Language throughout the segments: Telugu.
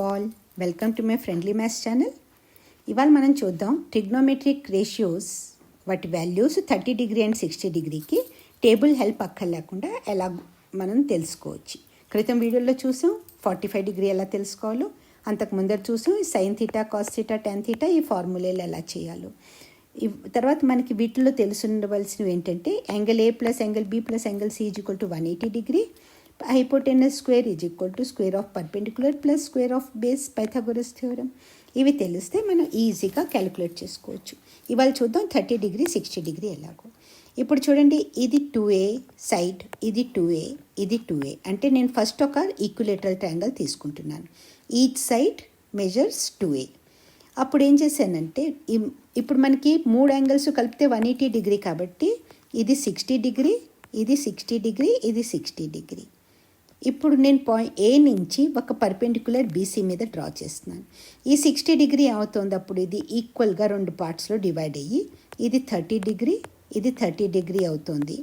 All welcome to my friendly maths channel. ఇవాళ మనం చూద్దాం ట్రిగ్నోమెట్రిక్ రేషియోస్ వాటి వాల్యూస్ 30 డిగ్రీ అండ్ 60 డిగ్రీకి టేబుల్ హెల్ప్ అక్కర్లేకుండా ఎలా మనం తెలుసుకోవచ్చు. క్రితం వీడియోలో చూసాం 45 డిగ్రీ ఎలా తెలుసుకోవాలో, అంతకు ముందర చూసాం sine theta, cos theta, tan theta ఈ ఫార్ములాలు ఎలా చేయాలో. తర్వాత మనకి వీటిలో తెలుసుండవలసినవి ఏంటంటే angle A plus angle B plus angle C is equal to 180 degree, hypotenuse square is equal to square of perpendicular plus square of base Pythagoras theorem. ఇవి తెలిస్తే మనం ఈజీగా క్యాలిక్యులేట్ చేసుకోవచ్చు. ఇవాళ చూద్దాం 30 డిగ్రీ 60 డిగ్రీ ఎలాగో. ఇప్పుడు చూడండి, ఇది 2A సైడ్, ఇది 2A, ఇది 2A. అంటే నేను ఫస్ట్ ఒక ఈక్విలేటరల్ ట్రయాంగిల్ తీసుకుంటున్నాను. Each side measures 2A. అప్పుడు ఏం చేశానంటే ఇప్పుడు మనకి 3 యాంగిల్స్ కలిపితే 180 డిగ్రీ కాబట్టి ఇది 60 డిగ్రీ, ఇది 60 డిగ్రీ, ఇది 60 డిగ్రీ. ఇప్పుడు నేను పాయింట్ ఏ నుంచి ఒక పర్పెండిక్యులర్ బీసీ మీద డ్రా చేస్తున్నాను. ఈ 60 డిగ్రీ అవుతుంది, అప్పుడు ఇది ఈక్వల్గా 2 పార్ట్స్లో డివైడ్ అయ్యి ఇది 30 డిగ్రీ, ఇది 30 డిగ్రీ అవుతుంది.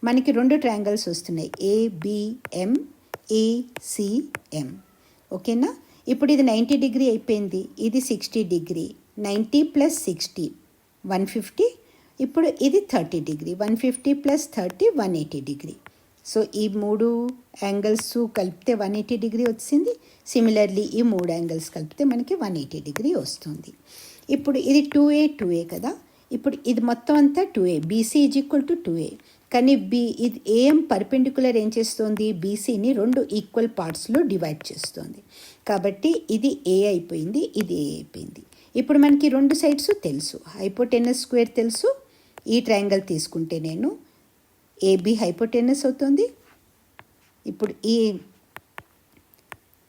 మనకి 2 ట్రయాంగిల్స్ వస్తున్నాయి, ఏబిఎం, ఏసిఎం. ఓకేనా? ఇప్పుడు ఇది 90 డిగ్రీ అయిపోయింది, ఇది 60 డిగ్రీ, 90 ప్లస్ 60 150. ఇప్పుడు ఇది 30 డిగ్రీ, 150 ప్లస్ 30 180 డిగ్రీ. సో ఈ 3 యాంగిల్స్ కలిపితే 180 డిగ్రీ వచ్చింది. సిమిలర్లీ ఈ 3 యాంగిల్స్ కలిపితే మనకి 180 డిగ్రీ వస్తుంది. ఇప్పుడు ఇది 2A కదా. ఇప్పుడు ఇది మొత్తం అంతా 2A, BC is equal to 2A. కానీ ఇది ఏఎం పర్పెండిక్యులర్ ఏం చేస్తుంది, బీసీని 2 ఈక్వల్ పార్ట్స్లో డివైడ్ చేస్తుంది. కాబట్టి ఇది ఏ అయిపోయింది, ఇది ఏ అయిపోయింది. ఇప్పుడు మనకి 2 సైడ్స్ తెలుసు, హైపోటెనస్ స్క్వేర్ తెలుసు. ఈ ట్రయాంగిల్ తీసుకుంటే నేను ఏబి హైపోటెనస్ అవుతుంది. ఇప్పుడు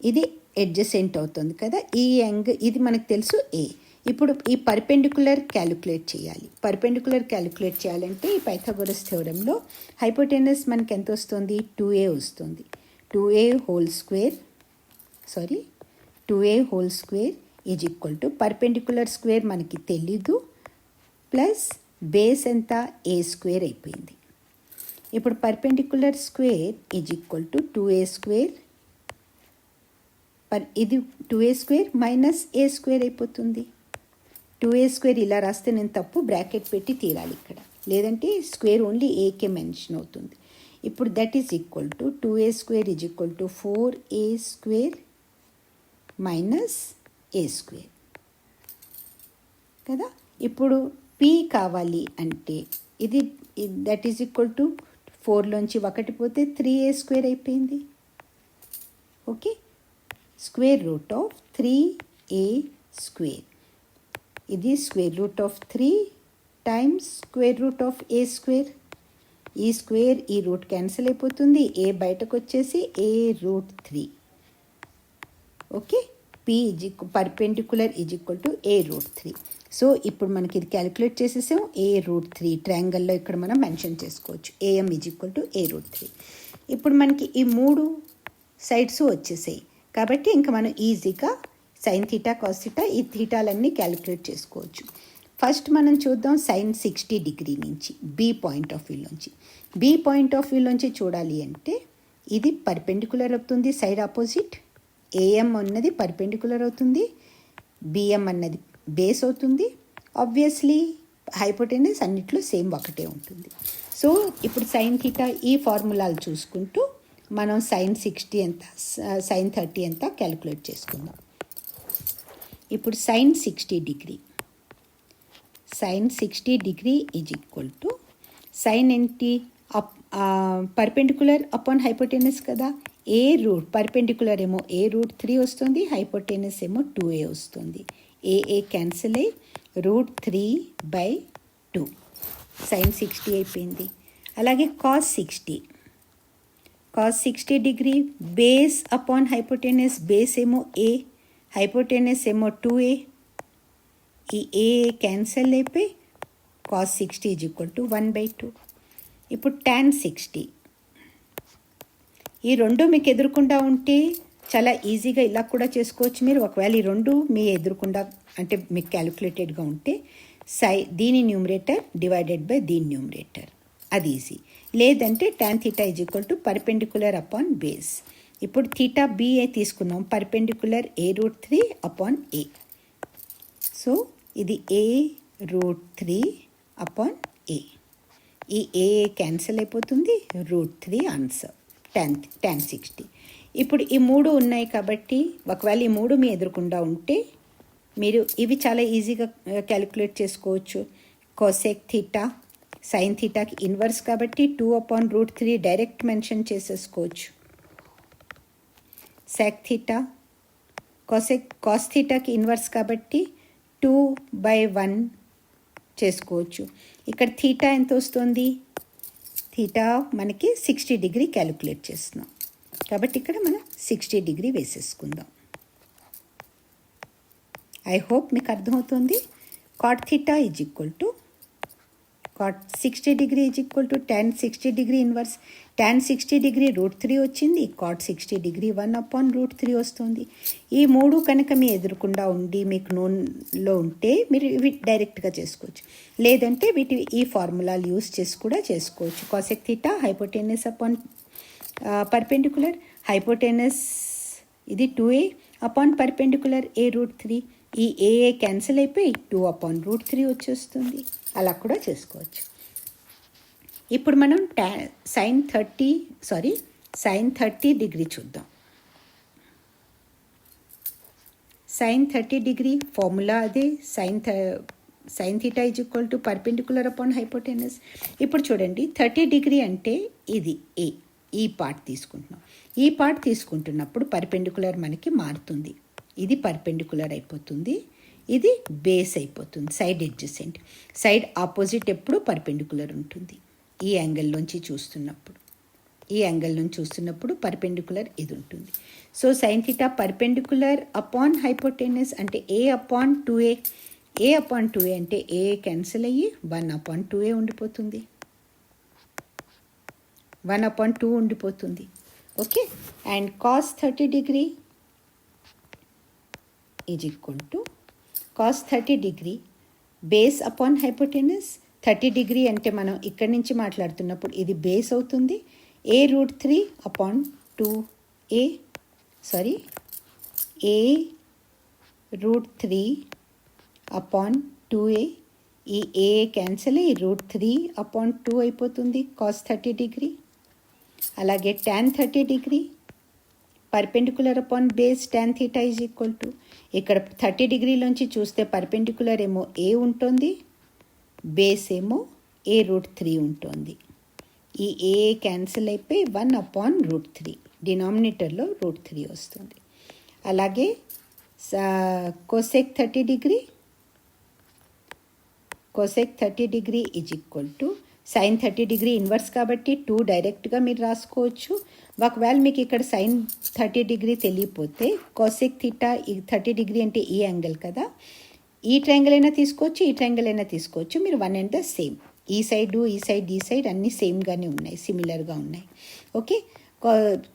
ఇది అడ్జసెంట్ అవుతుంది కదా, ఈ యాంగిల్ ఇది మనకు తెలుసు ఏ. ఇప్పుడు ఈ పర్పెండిక్యులర్ క్యాలిక్యులేట్ చేయాలి. పర్పెండిక్యులర్ క్యాలిక్యులేట్ చేయాలంటే ఈ పైథాగోరస్ థియోరమ్లో హైపోటెనస్ మనకి ఎంత వస్తుంది, 2A వస్తుంది. 2A whole square is equal to perpendicular square మనకి తెలీదు, ప్లస్ బేస్ ఎంత ఏ స్క్వేర్ అయిపోయింది. ఇప్పుడు perpendicular square is equal to 2A square, ఇది 2A square minus A square అయిపోతుంది. 2A స్క్వేర్ ఇలా రాస్తే నేను తప్పు, బ్రాకెట్ పెట్టి తీరాలి ఇక్కడ, లేదంటే స్క్వేర్ ఓన్లీ ఏకే మెన్షన్ అవుతుంది. ఇప్పుడు that is equal to 2A square is equal to 4A square minus A square కదా. ఇప్పుడు పి కావాలి అంటే ఇది దట్ ఈజ్ ఈక్వల్ టు 4లోంచి 1 పోతే 3A స్క్వేర్ అయిపోయింది. Okay, square root of 3A square, ఇది square root of 3 times square root of A square. ఈ స్క్వేర్ ఈ రూట్ క్యాన్సిల్ అయిపోతుంది, ఏ బయటకు వచ్చేసి A root 3. Okay, P perpendicular is equal to a root 3. So ఇప్పుడు మనకి ఇది క్యాలిక్యులేట్ చేసేసాం, ఏ రూట్ 3 ట్రయాంగిల్లో ఇక్కడ మనం మెన్షన్ చేసుకోవచ్చు, AM is equal to a root 3. ఇప్పుడు మనకి ఈ 3 సైడ్స్ వచ్చేసాయి కాబట్టి ఇంకా మనం ఈజీగా సైన్ థీటా, కాస్ థీటా, ఈ థీటాలన్నీ క్యాలిక్యులేట్ చేసుకోవచ్చు. ఫస్ట్ మనం చూద్దాం సైన్ 60 డిగ్రీ నుంచి, బి పాయింట్ ఆఫ్ వ్యూలోంచి. బి పాయింట్ ఆఫ్ వ్యూలోంచి చూడాలి అంటే ఇది పర్పెండిక్యులర్ అవుతుంది, సైడ్ ఆపోజిట్. ఏఎం అన్నది పర్పెండిక్యులర్ అవుతుంది, బిఎం అన్నది బేస్ అవుతుంది. ఆబ్వియస్లీ హైపోటెనస్ అన్నిట్లో సేమ్ ఒకటే ఉంటుంది. సో ఇప్పుడు సైన్ థీటా ఈ ఫార్ములాలు చూసుకుంటూ మనం సైన్ 60 ఎంత, సైన్ 30 ఎంత క్యాలిక్యులేట్ చేసుకుందాం. ఇప్పుడు sine 60 degree is equal to sine ఏంటి, పర్పెండిక్యులర్ అపాన్ హైపోటెనస్ కదా. ఏ రూట్ పర్పెండిక్యులర్ ఏమో ఏ రూట్ 3 వస్తుంది, హైపోటెనస్ ఏమో 2A వస్తుంది. ఏ క్యాన్సిల్ అయ్యి రూట్ 3/2 సైన్ 60 అయిపోయింది. అలాగే cos 60 degree base upon hypotenuse, base ఏమో ఏ, హైపోటెనస్ ఏమో 2A. ఈ ఏ క్యాన్సిల్ అయిపోయి కాస్ 60 ఈజ్ ఈక్వల్ టు 1/2. ఇప్పుడు టాన్ 60, ఈ 2 మీకు ఎదురుకుండా ఉంటే చాలా ఈజీగా ఇలా కూడా చేసుకోవచ్చు మీరు. ఒకవేళ ఈ 2 మీ ఎదురుకుండా అంటే మీకు క్యాలిక్యులేటెడ్గా ఉంటే దీని న్యూమరేటర్ డివైడెడ్ బై దీని న్యూమరేటర్, అది ఈజీ. లేదంటే tan theta is equal to perpendicular upon base. ఇప్పుడు థీటా బిఏ తీసుకున్నాం, పర్పెండిక్యులర్ a√3/a. సో ఇది a√3/a. ఈ ఏ క్యాన్సిల్ అయిపోతుంది, √3 ఆన్సర్ tan 60. ఇప్పుడు ఈ మూడు ఉన్నాయి కాబట్టి ఒకవేళ ఈ మూడు మీ ఎదురుకుండా ఉంటే మీరు ఇవి చాలా ఈజీగా క్యాలిక్యులేట్ చేసుకోవచ్చు. కోసెక్ థీటా సైన్ థీటాకి ఇన్వర్స్ కాబట్టి 2/√3 డైరెక్ట్ మెన్షన్ చేసేసుకోవచ్చు. సెక్ థీటా కాస్ థీటాకి ఇన్వర్స్ కాబట్టి 2/1 చేసుకోవచ్చు. ఇక్కడ థీటా ఎంత వస్తుంది, థీటా మనకి 60 డిగ్రీ క్యాలిక్యులేట్ చేస్తున్నాం కాబట్టి ఇక్కడ మనం 60 డిగ్రీ వేసేసుకుందాం. ఐ హోప్ మీకు అర్థమవుతుంది. Cot theta is equal to cot 60 degree is equal to tan 60 degree inverse. tan 60 degree √3 వచ్చింది, కాట్ 60 డిగ్రీ 1/√3 వస్తుంది. ఈ మూడు కనుక మీ ఎదురుకుండా ఉండి మీకు నోన్లో ఉంటే మీరు ఇవి డైరెక్ట్గా చేసుకోవచ్చు, లేదంటే ఈ ఫార్ములాలు యూస్ చేసి కూడా చేసుకోవచ్చు. Cosec theta hypotenuse upon perpendicular, hypotenuse ఇది 2a అపాన్ పర్పెండిక్యులర్ a√3. ఈ ఏ క్యాన్సిల్ అయిపోయి 2/√3 వచ్చేస్తుంది. అలా కూడా చేసుకోవచ్చు. ఇప్పుడు మనం సైన్ 30 డిగ్రీ చూద్దాం. సైన్ 30 డిగ్రీ ఫార్ములా అదే, sine theta is equal to perpendicular upon hypotenuse. ఇప్పుడు చూడండి 30 డిగ్రీ అంటే ఇది ఏ, ఈ పార్ట్ తీసుకుంటున్నాం. ఈ పార్ట్ తీసుకుంటున్నప్పుడు పర్పెండిక్యులర్ మనకి మారుతుంది, ఇది పర్పెండిక్యులర్ అయిపోతుంది, ఇది బేస్ అయిపోతుంది. సైడ్ ఎడ్జసెంట్, సైడ్ ఆపోజిట్ ఎప్పుడు పర్పెండిక్యులర్ ఉంటుంది. ఈ యాంగిల్లోంచి చూస్తున్నప్పుడు పర్పెండిక్యులర్ ఇది ఉంటుంది. So sine theta perpendicular upon hypotenuse అంటే a/2a. a/2a అంటే ఏ క్యాన్సిల్ అయ్యి 1/2a ఉండిపోతుంది, 1/2 ఉండిపోతుంది. Okay, and cos 30 degree is equal to cos 30 degree base upon hypotenuse. 30 degree అంటే మనం ఇక్కడి నుంచి మాట్లాడుతున్నప్పుడు ఇది బేస్ అవుతుంది. a√3/2a a√3/2a. ఈ ఏ క్యాన్సిల్ అయ్యి √3/2 అయిపోతుంది కాస్ 30 డిగ్రీ. అలాగే tan 30 degree perpendicular upon base tan theta is equal to, ఇక్కడ 30 డిగ్రీలోంచి చూస్తే పర్పెండిక్యులర్ ఏమో ఏ ఉంటుంది, బేస్ ఏమో a√3 ఉంటుంది. ఈ ఏ క్యాన్సిల్ అయిపోయి 1/√3, డినామినేటర్లో √3 వస్తుంది. అలాగే cosec 30 degree is equal to sine 30 degree inverse కాబట్టి 2 డైరెక్ట్గా మీరు రాసుకోవచ్చు. ఒకవేళ మీకు ఇక్కడ సైన్ 30 డిగ్రీ తెలియపోతే కోసెక్ థీటా 30 డిగ్రీ అంటే ఈ యాంగిల్ కదా, ఈ ట్రయాంగిల్ అయినా తీసుకోవచ్చు, ఈ ట్రయాంగిల్ అయినా తీసుకోవచ్చు. మీరు వన్ అండ్ ద సేమ్, ఈ సైడ్ అన్నీ సేమ్గానే ఉన్నాయి, సిమిలర్గా ఉన్నాయి. Okay,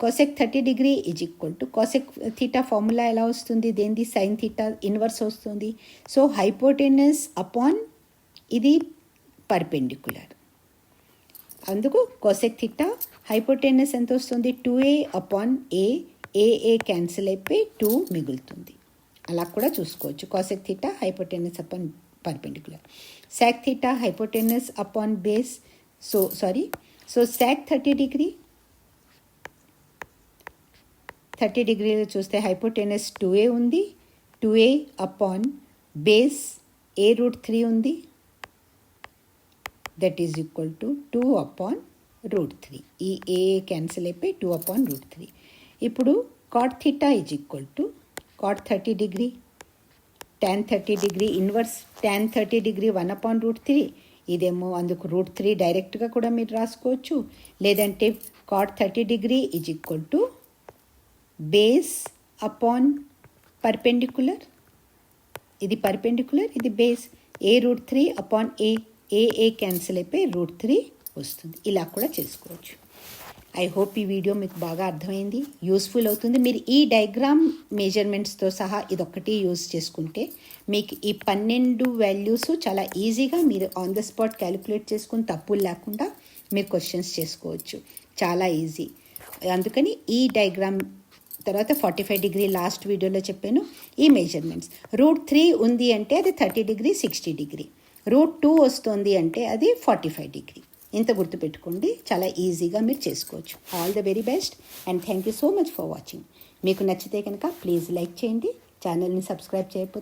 cosec 30 degree is equal to cosec theta formula ఎలా వస్తుంది, దేనిది సైన్ థీటా ఇన్వర్స్ వస్తుంది. సో హైపోటెనస్ అపాన్ ఇది పర్పెండిక్యులర్, అందుకు కోసెక్ థీటా హైపోటెనస్ ఎంత వస్తుంది, 2a/a. ఏ క్యాన్సిల్ అయిపోయి 2 మిగులుతుంది. అలా కూడా చూసుకోవచ్చు. Cosec theta hypotenuse upon perpendicular. Sec theta hypotenuse upon base. So sec 30 డిగ్రీలో చూస్తే హైపోటెనస్ 2a ఉంది, 2a/బేస్ a√3 ఉంది, దట్ ఈజ్ ఈక్వల్ టు 2/√3. ఈ ఏ క్యాన్సిల్ అయిపోయి 2/√3. ఇప్పుడు cot theta is equal to cot 30 degree tan 30 degree inverse tan 30 degree 1/√3. ఇదేమో అందుకు √3 డైరెక్ట్గా కూడా మీరు రాసుకోవచ్చు, లేదంటే cot 30 degree is equal to base upon perpendicular. ఇది పర్పెండిక్యులర్, ఇది బేస్ a√3/a. ఏ క్యాన్సిల్ అయిపోయి √3 వస్తుంది. ఇలా కూడా చేసుకోవచ్చు. ఐ హోప్ ఈ వీడియో మీకు బాగా అర్థమైంది, యూస్ఫుల్ అవుతుంది. మీరు ఈ డయాగ్రామ్ మెజర్మెంట్స్తో సహా ఇదొక్కటి యూజ్ చేసుకుంటే మీకు ఈ 12 వాల్యూస్ చాలా ఈజీగా మీరు ఆన్ ద స్పాట్ క్యాలిక్యులేట్ చేసుకుని తప్పులు లేకుండా మీరు క్వశ్చన్స్ చేసుకోవచ్చు. చాలా ఈజీ. అందుకని ఈ డయాగ్రామ్ తర్వాత 45 డిగ్రీ లాస్ట్ వీడియోలో చెప్పాను. ఈ మెజర్మెంట్స్ √3 ఉంది అంటే అది 30 డిగ్రీ 60 డిగ్రీ, √2 వస్తుంది అంటే అది 45 డిగ్రీ. ఇంత గుర్తుపెట్టుకోండి, చాలా ఈజీగా మీరు చేసుకోవచ్చు. All the very best and thank you so much for watching. మీకు నచ్చితే కనుక ప్లీజ్ లైక్ చేయండి. ఛానల్ని సబ్స్క్రైబ్ చేయకపోతే